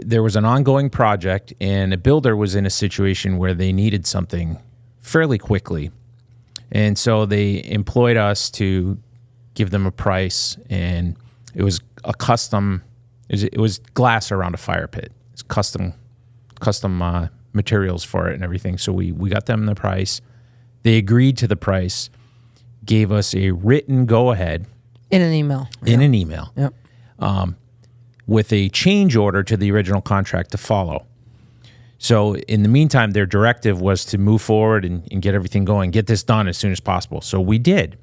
there was an ongoing project, and a builder was in a situation where they needed something fairly quickly. And so they employed us to give them a price, and it was a custom, it was glass around a fire pit. It's custom materials for it and everything. So we got them the price. They agreed to the price, gave us a written go-ahead. In an email. Yep. With a change order to the original contract to follow. So in the meantime, their directive was to move forward and get everything going, get this done as soon as possible. So we did.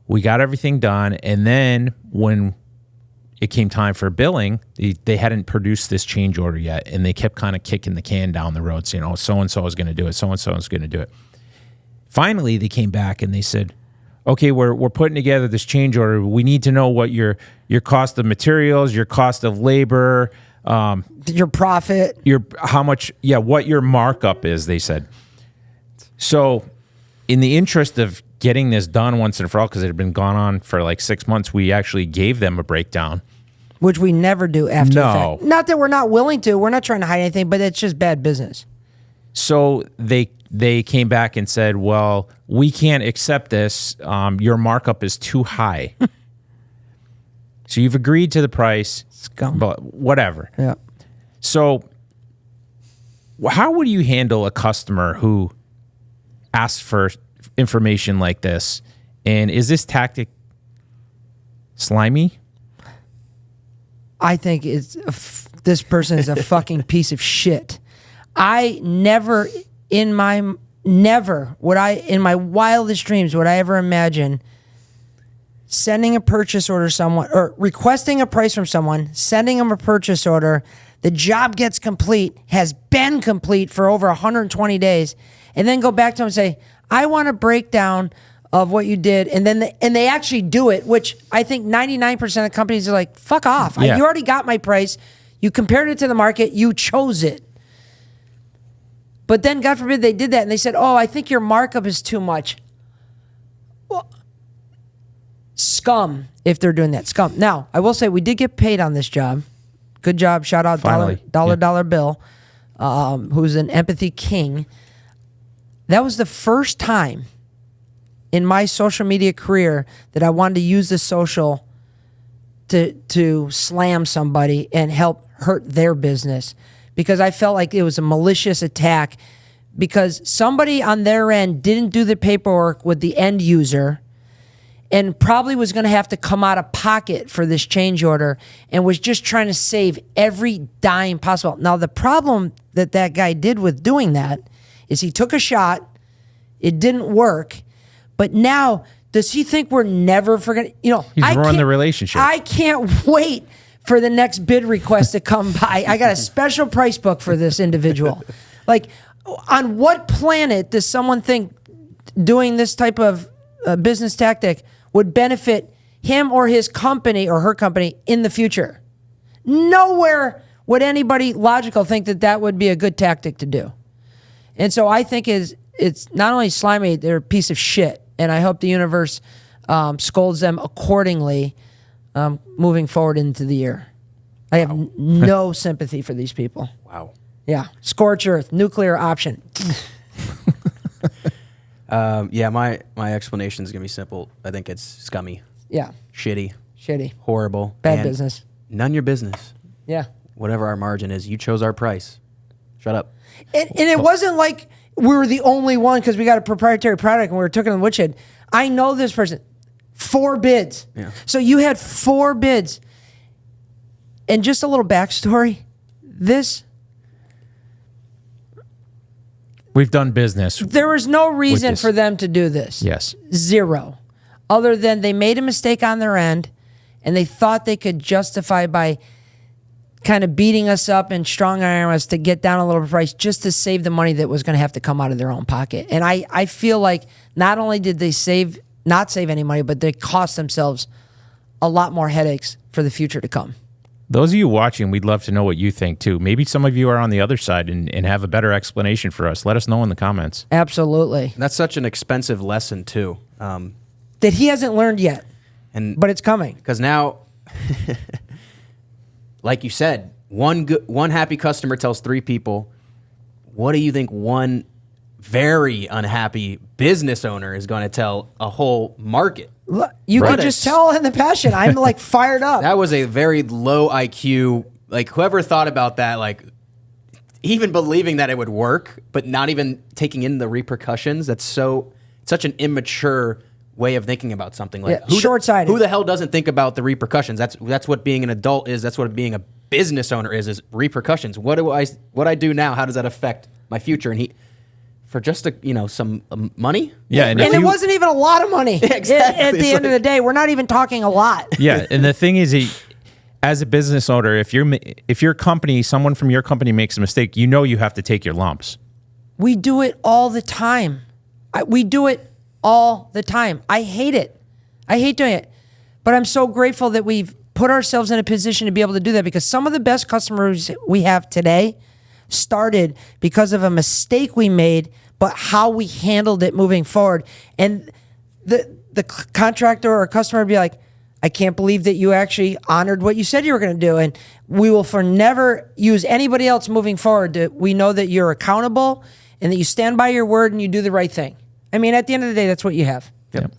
We got everything done, and then when it came time for billing, they hadn't produced this change order yet, and they kept kind of kicking the can down the road, saying, oh, so-and-so is going to do it, so-and-so is going to do it. Finally, they came back and they said, okay, we're putting together this change order. We need to know what your cost of materials, your cost of labor, your profit, what your markup is, they said. So in the interest of getting this done once and for all, because it had been gone on for like 6 months, we actually gave them a breakdown. Which we never do after the No. fact. Not that we're not willing to. We're not trying to hide anything, but it's just bad business. So they came back and said, well, we can't accept this. Your markup is too high. So you've agreed to the price, Scum. but whatever. Yeah. So how would you handle a customer who asks for information like this? And is this tactic slimy? I think this person is a fucking piece of shit. In my wildest dreams would I ever imagine sending a purchase order to someone, or requesting a price from someone, sending them a purchase order, the job gets complete, has been complete for over 120 days, and then go back to them and say, I want a breakdown of what you did, and then they actually do it, which I think 99% of companies are like, fuck off. Yeah. You already got my price. You compared it to the market. You chose it. But then, God forbid, they did that, and they said, oh, I think your markup is too much. Well, scum, if they're doing that. Scum. Now, I will say, we did get paid on this job. Good job. Shout out Finally. Dollar Bill, who's an empathy king. That was the first time in my social media career that I wanted to use the social to slam somebody and help hurt their business, because I felt like it was a malicious attack, because somebody on their end didn't do the paperwork with the end user and probably was going to have to come out of pocket for this change order and was just trying to save every dime possible. Now, the problem that guy did with doing that is he took a shot. It didn't work. But now, does he think we're never forgetting? You know, He's ruined the relationship. I can't wait for the next bid request to come by. I got a special price book for this individual. Like, on what planet does someone think doing this type of business tactic would benefit him or his company or her company in the future? Nowhere would anybody logical think that would be a good tactic to do. And so I think it's not only slimy, they're a piece of shit. And I hope the universe scolds them accordingly moving forward into the year. I have no sympathy for these people. Wow. Yeah. Scorch earth, nuclear option. My explanation is going to be simple. I think it's scummy. Yeah. Shitty. Bad Horrible. and business. None your business. Yeah. Whatever our margin is, you chose our price. Shut up. And it wasn't like we were the only one because we got a proprietary product and we were taking on the woodshed. I know this person. 4 bids. Yeah. So you had 4 bids. And just a little backstory. We've done business. There was no reason this. for them to do this. Yes. 0. Other than they made a mistake on their end and they thought they could justify by kind of beating us up and strong arm us to get down a little price just to save the money that was going to have to come out of their own pocket. And I feel like not only did they not save any money, but they cost themselves a lot more headaches for the future to come. Those of you watching, we'd love to know what you think too. Maybe some of you are on the other side and have a better explanation for us. Let us know in the comments. Absolutely. That's such an expensive lesson too. That he hasn't learned yet, And but it's coming. because now, like you said, one happy customer tells 3 people. What do you think one very unhappy business owner is going to tell a whole market? Look, you could just tell in the passion. I'm like fired up. That was a very low IQ. Like whoever thought about that, like even believing that it would work, but not even taking in the repercussions. That's such an immature way of thinking about something. Like short-sighted. Who the hell doesn't think about the repercussions? That's what being an adult is. That's what being a business owner is repercussions. What I do now? How does that affect my future? And for just some money. Yeah, and it wasn't even a lot of money. Exactly. At the end of the day, we're not even talking a lot. Yeah, and the thing is, as a business owner, if your company, someone from your company makes a mistake, you have to take your lumps. We do it all the time. We do it all the time. I hate it. I hate doing it. But I'm so grateful that we've put ourselves in a position to be able to do that, because some of the best customers we have today started because of a mistake we made, but how we handled it moving forward. And the contractor or customer would be like, I can't believe that you actually honored what you said you were going to do. And we will never use anybody else moving forward. We know that you're accountable and that you stand by your word and you do the right thing. I mean, at the end of the day, that's what you have. Yep.